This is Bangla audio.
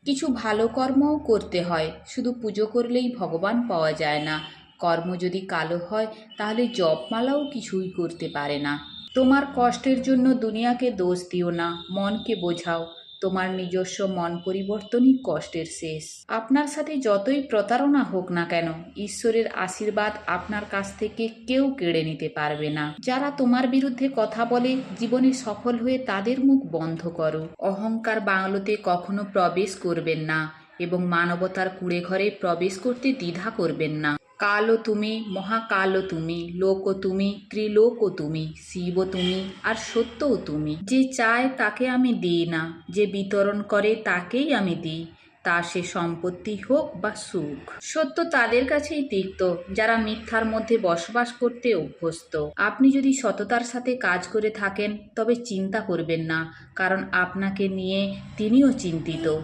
কিছু ভালো কর্মও করতে হয়, শুধু পুজো করলেই ভগবান পাওয়া যায় না। কর্ম যদি কালো হয় তাহলে জপমালাও কিছুই করতে পারে না। তোমার কষ্টের জন্য দুনিয়াকে দোষ দিও না, মনকে বোঝাও। তোমার নিজস্ব মন পরিবর্তনই কষ্টের শেষ। আপনার সাথে যতই প্রতারণা হোক না কেন, ঈশ্বরের আশীর্বাদ আপনার কাছ থেকে কেউ কেড়ে নিতে পারবে না। যারা তোমার বিরুদ্ধে কথা বলে জীবনে সফল হয়ে তাদের মুখ বন্ধ করো। অহংকার বাংলোতে কখনো প্রবেশ করবেন না এবং মানবতার কুঁড়ে ঘরে প্রবেশ করতে দ্বিধা করবেন না। কালও তুমি, মহাকালও তুমি, লোকও তুমি, ত্রিলোকও তুমি, শিবও তুমি, আর সত্যও তুমি। যে চায় তাকে আমি দিই না, যে বিতরণ করে তাকেই আমি দিই, তা সে সম্পত্তি হোক বা সুখ। সত্য তাদের কাছেই তিক্ত যারা মিথ্যার মধ্যে বসবাস করতে অভ্যস্ত। আপনি যদি সততার সাথে কাজ করে থাকেন তবে চিন্তা করবেন না, কারণ আপনাকে নিয়ে তিনিও চিন্তিত।